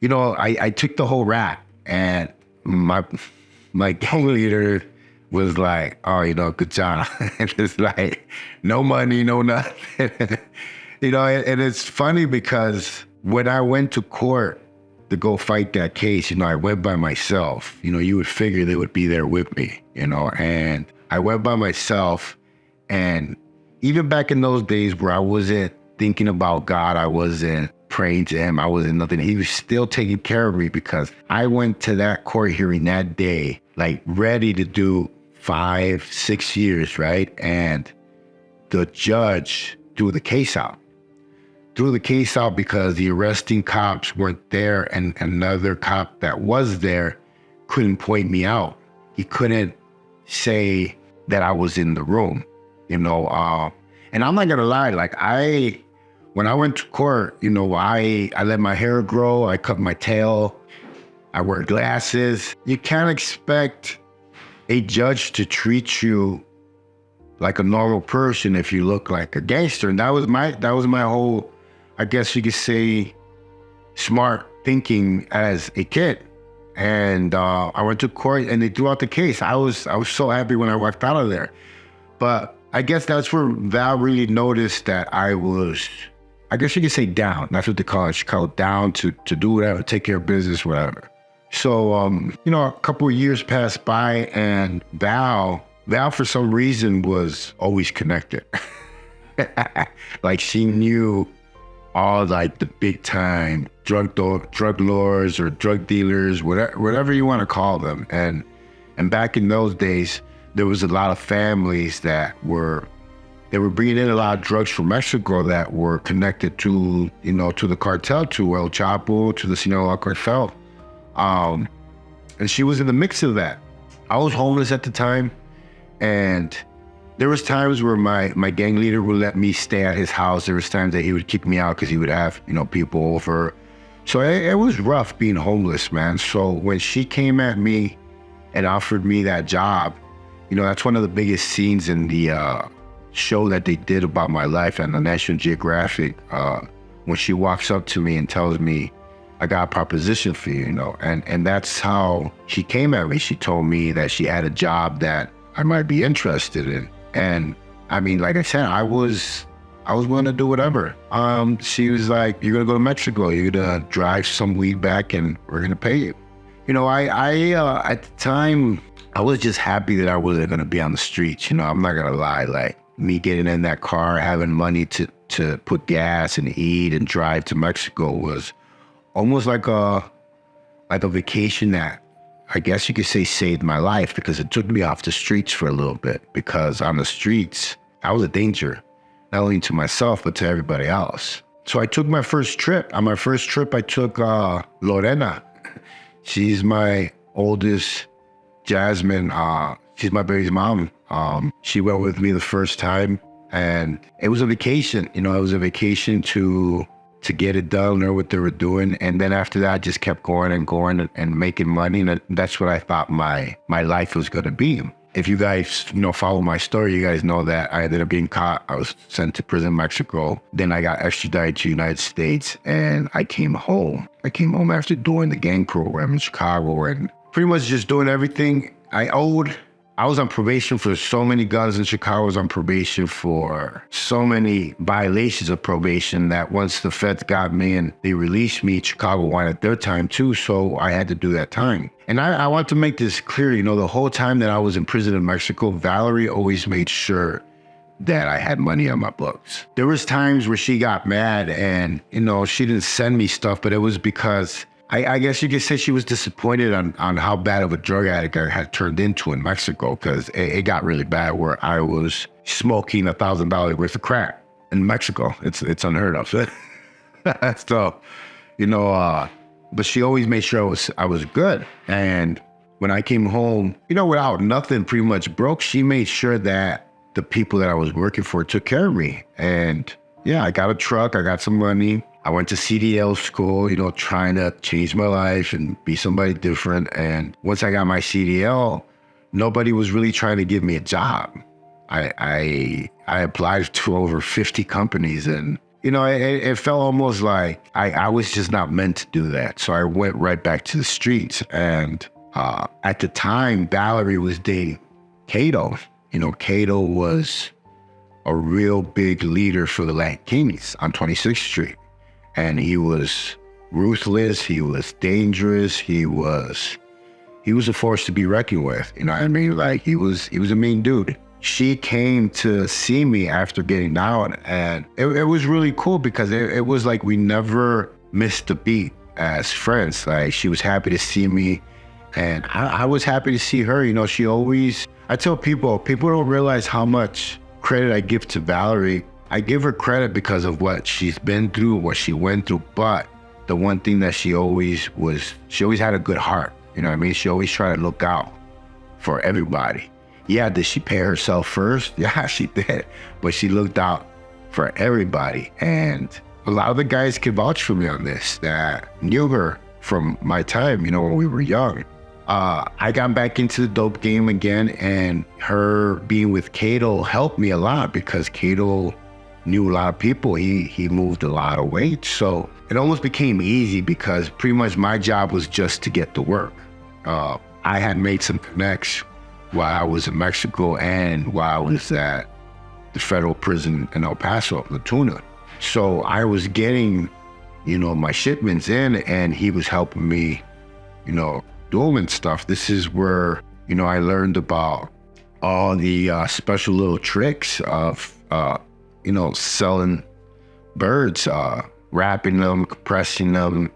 I took the whole rap, and my gang leader was like, oh, good job. And it's like, no money, no nothing. And it's funny because when I went to court to go fight that case, I went by myself. You would figure they would be there with me, and I went by myself. And even back in those days where I wasn't thinking about God, I wasn't praying to him, I wasn't nothing, he was still taking care of me, because I went to that court hearing that day, like ready to do 5-6 years, right? And the judge threw the case out. Because the arresting cops weren't there, and another cop that was there couldn't point me out. He couldn't say that I was in the room, and I'm not gonna lie, like when I went to court, I let my hair grow, I cut my tail, I wear glasses. You can't expect a judge to treat you like a normal person if you look like a gangster. And that was my whole, I guess you could say, smart thinking as a kid. And I went to court and they threw out the case. I was so happy when I walked out of there. But I guess that's where Val really noticed that I was, I guess you could say, down. That's what they call it. She called down to do whatever, take care of business, whatever. So, a couple of years passed by, and Val for some reason was always connected. Like she knew all like the big time drug lords or drug dealers, whatever you want to call them. And back in those days, there was a lot of families that were bringing in a lot of drugs from Mexico that were connected to, to the cartel, to El Chapo, to the Sinaloa cartel. And she was in the mix of that. I was homeless at the time, and there was times where my gang leader would let me stay at his house. There was times that he would kick me out because he would have, people over. So it was rough being homeless, man. So when she came at me and offered me that job, that's one of the biggest scenes in the show that they did about my life on the National Geographic, when she walks up to me and tells me, I got a proposition for you, and that's how she came at me. She told me that she had a job that I might be interested in. And I mean, like I said, I was willing to do whatever. She was like, you're gonna go to Mexico, you're gonna drive some weed back and we're gonna pay you. I at the time, I was just happy that I wasn't gonna be on the streets. I'm not gonna lie, like me getting in that car, having money to put gas and eat and drive to Mexico was almost like a vacation that I guess you could say saved my life, because it took me off the streets for a little bit, because on the streets, I was a danger, not only to myself, but to everybody else. So I took my first trip. On my first trip, I took Lorena. She's my oldest, Jasmine. She's my baby's mom. She went with me the first time, and it was a vacation. It was a vacation to get it done, learn what they were doing. And then after that, I just kept going and making money. And that's what I thought my life was going to be. If you guys, follow my story, you guys know that I ended up getting caught. I was sent to prison in Mexico. Then I got extradited to the United States, and I came home. I came home after doing the gang program in Chicago and pretty much just doing everything I owed. I was on probation for so many guns in Chicago. I was on probation for so many violations of probation that once the feds got me and they released me, Chicago wanted their time too, so I had to do that time. And I want to make this clear, the whole time that I was in prison in Mexico, Valerie always made sure that I had money on my books. There was times where she got mad and, she didn't send me stuff, but it was because I guess you could say she was disappointed on how bad of a drug addict I had turned into in Mexico, because it got really bad where I was smoking $1,000 worth of crack in Mexico. It's unheard of. So, but she always made sure I was good. And when I came home, without nothing pretty much broke, she made sure that the people that I was working for took care of me. And yeah, I got a truck, I got some money. I went to CDL school, trying to change my life and be somebody different. And once I got my CDL, nobody was really trying to give me a job. I applied to over 50 companies, and it felt almost like I was just not meant to do that. So I went right back to the streets. And at the time, Valerie was dating Kato. Kato was a real big leader for the Latinos on 26th Street. And he was ruthless. He was dangerous. He was a force to be reckoned with. You know what I mean? Like he was a mean dude. She came to see me after getting down, and it was really cool because it was like we never missed a beat as friends. Like she was happy to see me, and I was happy to see her. She always, I tell people don't realize how much credit I give to Valerie. I give her credit because of what she's been through, what she went through, but the one thing that she always had a good heart. You know what I mean? She always tried to look out for everybody. Yeah, did she pay herself first? Yeah, she did. But she looked out for everybody. And a lot of the guys can vouch for me on this that knew her from my time, when we were young. I got back into the dope game again, and her being with Kato helped me a lot because Kato knew a lot of people. He moved a lot of weight. So it almost became easy because pretty much my job was just to get to work. I had made some connects while I was in Mexico and while I was at the federal prison in El Paso, La Tuna. So I was getting, my shipments in, and he was helping me, doing stuff. This is where, I learned about all the special little tricks of, selling birds, wrapping them, compressing them,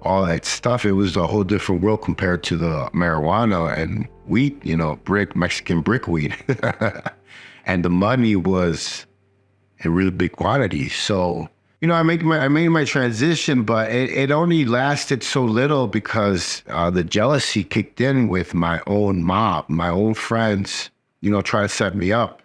all that stuff. It was a whole different world compared to the marijuana and wheat, Mexican brick wheat. And the money was in really big quantities. So, I made my transition, but it only lasted so little because the jealousy kicked in with my own mob, my own friends, try to set me up.